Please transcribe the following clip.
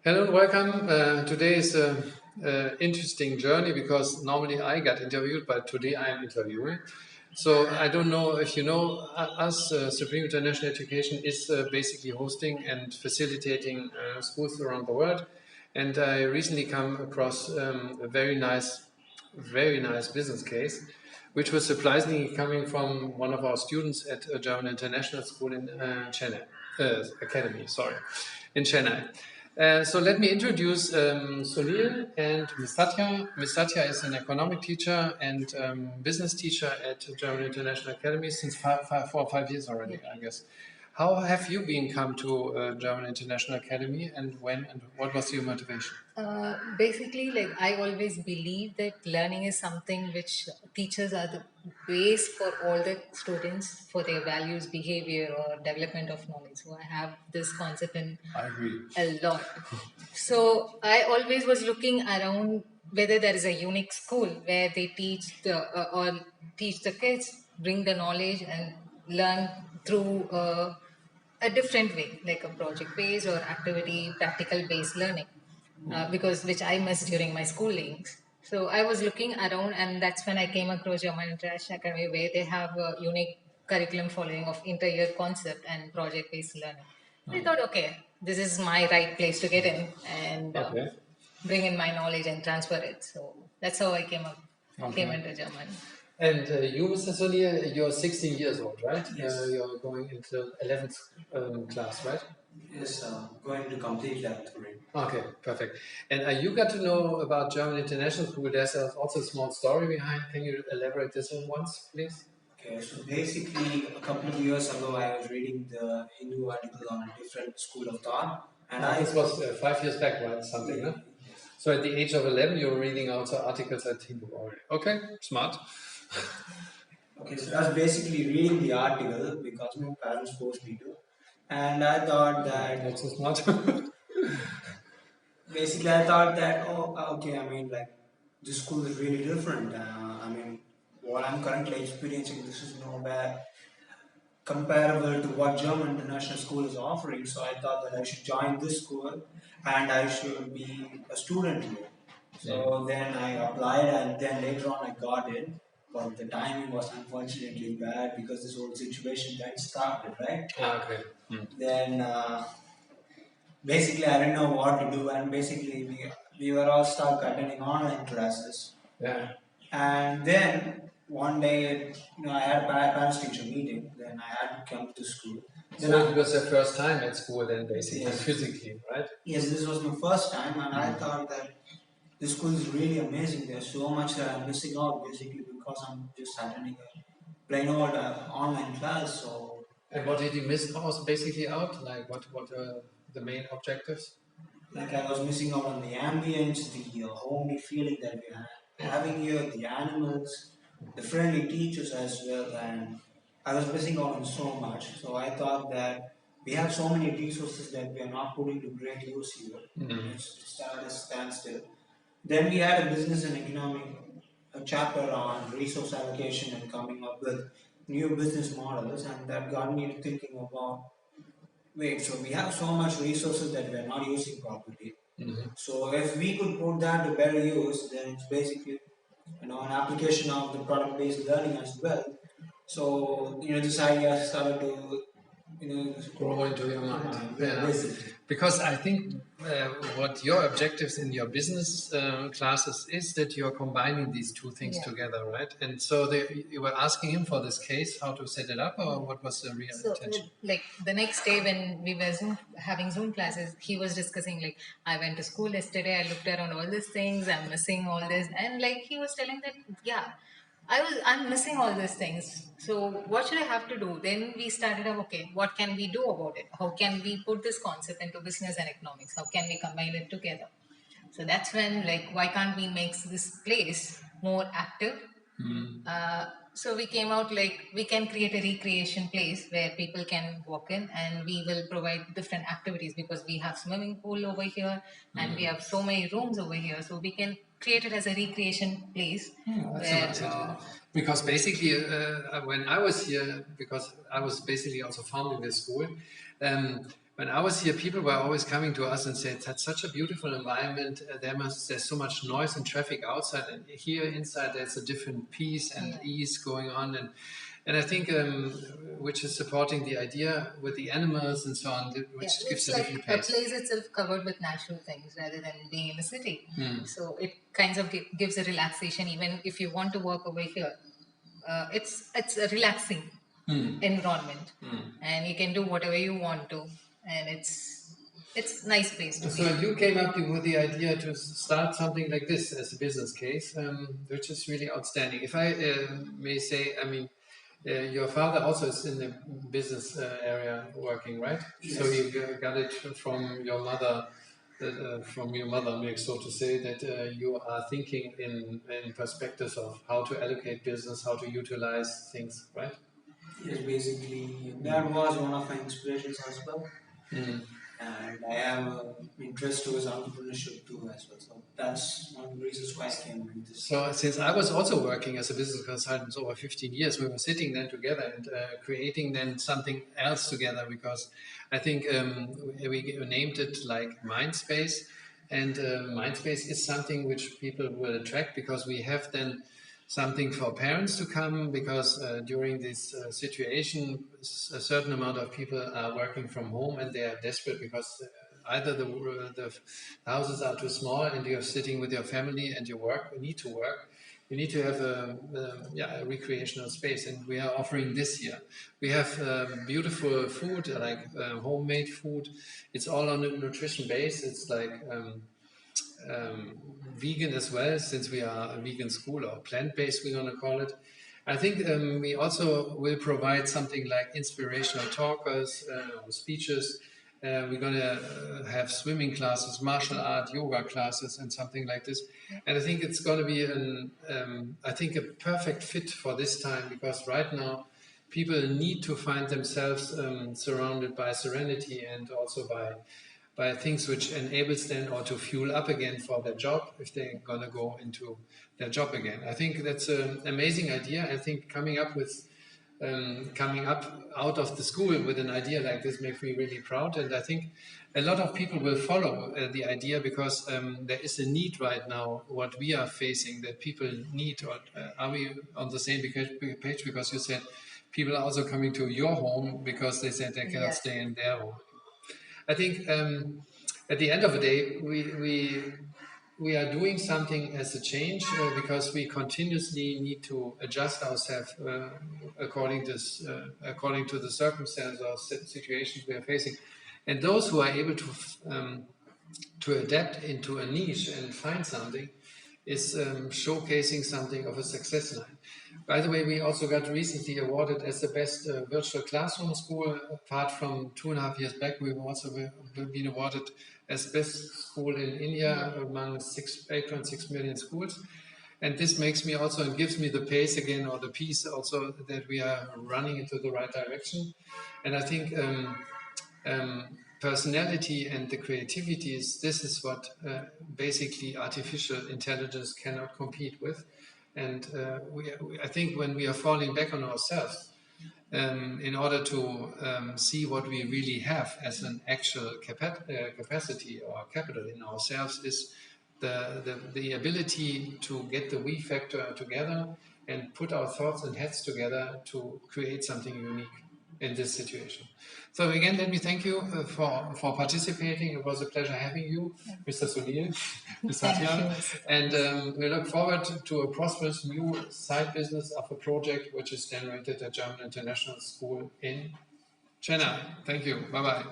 Hello and welcome. Today is an interesting journey because normally I get interviewed, but today I am interviewing. So I don't know if you know us, Supreme International Education is basically hosting and facilitating schools around the world. And I recently come across a very nice business case, which was surprisingly coming from one of our students at a German international school in Chennai, Academy, sorry, in Chennai. So let me introduce Sunil and Ms. Satya. Ms. Satya is an economic teacher and business teacher at German International Academy since 4 or 5 years already, I guess. How have you been come to German International Academy, and when, and what was your motivation? Basically, like I always believe that learning is something which teachers are the base for all the students for their values, behavior, or development of knowledge. So I have this concept in I agree. a lot. So I always was looking around whether there is a unique school where they teach the or teach the kids, bring the knowledge and learn through a different way, like a project based or activity practical based learning, because which I missed during my schooling. So I was looking around, and that's when I came across German International Academy, where they have a unique curriculum following of inter-year concept and project-based learning. I thought, okay, this is my right place to get in and Okay. bring in my knowledge and transfer it. So that's how I came Okay. into German. And you, Mr. Sunil, you're 16 years old, right? Yes. You're going into 11th class, right? Yes, going to complete that three. Okay, perfect. And you got to know about German International School. There's also a small story behind. Can you elaborate this one once, please? Okay, so basically, a couple of years ago, I was reading the Hindu article on a different school of thought, and This was 5 years back, right? Something, huh? So at the age of 11, you were reading also articles at Hindu already. Okay, smart. Okay, so I was basically reading the article because my parents forced me to, and I thought that Not so smart. basically I thought that okay, I mean like this school is really different. I mean what I'm currently experiencing, this is nowhere comparable to what German International School is offering. So I thought that I should join this school and I should be a student here. So then I applied and then later on I got in. But the timing was unfortunately bad because this whole situation then started, right? Okay. Then basically I didn't know what to do and basically we were all stuck attending online classes. Yeah. And then one day, I had a parents teacher meeting. Then I had to come to school. Then So it was your first time at school then, basically, Yes. physically, right? Yes, this was my first time, and I thought that this school is really amazing. There's so much that I'm missing out, basically, because I'm just attending a plain old online class. So, And what did you miss also basically out? Like what are the main objectives? like, I was missing out on the ambience, the homely feeling that we are having here, the animals, the friendly teachers as well, and I was missing out on so much. So I thought that we have so many resources that we are not putting to great use here. It's at a standstill. Then we had a business and economic a chapter on resource allocation and coming up with new business models, and that got me thinking about wait, so we have so much resources that we are not using properly. So if we could put that to better use, then it's basically an application of the product-based learning as well. So this idea started to Grow into your mind. Yeah. basically. Because I think what your objectives in your business classes is that you're combining these two things Yeah. together, right? And so you were asking him for this case, how to set it up, or what was the real So, intention? like the next day when we were having Zoom classes, he was discussing like, I went to school yesterday, I looked around all these things, I'm missing all this, and like he was telling that, yeah, I'm missing all these things. So what should I have to do? Then we started up, okay, what can we do about it? How can we put this concept into business and economics? How can we combine it together? So that's when, like, why can't we make this place more active? So we came out like we can create a recreation place where people can walk in, and we will provide different activities because we have swimming pool over here and we have so many rooms over here. So we can create it as a recreation place. That's a Where, nice idea. Because basically, when I was here, because I was basically also founding this school, when I was here, people were always coming to us and said, "That's such a beautiful environment. There's so much noise and traffic outside, and here inside there's a different peace and ease going on." And I think which is supporting the idea with the animals and so on, which gives It's a like different a pace. place itself covered with natural things rather than being in a city. So it kind of gives a relaxation, even if you want to work over here. It's a relaxing environment, and you can do whatever you want to, and it's nice place to So be. you came up with the idea to start something like this as a business case, which is really outstanding. If I may say, I mean, your father also is in the business area working, right? Yes. So you got it from your mother, so to say, that you are thinking in perspectives of how to allocate business, how to utilize things, right? Yes, basically, that was one of my inspirations as well. And I have an interest towards entrepreneurship too as well. So that's one of the reasons why I came into this. So since I was also working as a business consultant over 15 years, we were sitting then together and creating then something else together, because I think we named it like Mindspace, and Mindspace is something which people will attract, because we have then something for parents to come, because during this situation a certain amount of people are working from home and they are desperate, because either the houses are too small and you're sitting with your family and you need to work. You need to have a recreational space, and we are offering this here. We have beautiful food, like homemade food. It's all on a nutrition base. It's like vegan as well, since we are a vegan school, or plant-based, we're going to call it. I think we also will provide something like inspirational talkers, speeches. We're going to have swimming classes, martial art, yoga classes, and something like this. And I think it's going to be a perfect fit for this time, because right now people need to find themselves surrounded by serenity, and also by things which enables them or to fuel up again for their job, if they're going to go into their job again. I think that's an amazing idea. I think coming up out of the school with an idea like this makes me really proud, and I think a lot of people will follow the idea, because there is a need right now, what we are facing, that people need. Or are we on the same page? Because you said people are also coming to your home because they said they cannot stay in their home. I think at the end of the day, we are doing something as a change, because we continuously need to adjust ourselves according to the circumstances or situations we are facing. And those who are able to adapt into a niche and find something is showcasing something of a success line. By the way, we also got recently awarded as the best virtual classroom school. Apart from 2.5 years back, we've also been awarded as best school in India among 8.6 million schools. And this makes me also, and gives me the pace again, or the peace also, that we are running into the right direction. And I think personality and the creativity this is what basically artificial intelligence cannot compete with. And I think when we are falling back on ourselves, in order to see what we really have as an actual capacity or capital in ourselves, is the ability to get the we factor together and put our thoughts and heads together to create something unique in this situation. So again, let me thank you for participating. It was a pleasure having you, Mr. Sunil, Satya. And we look forward to a prosperous new side business of a project which is generated at German International School in Chennai. Thank you. Bye-bye.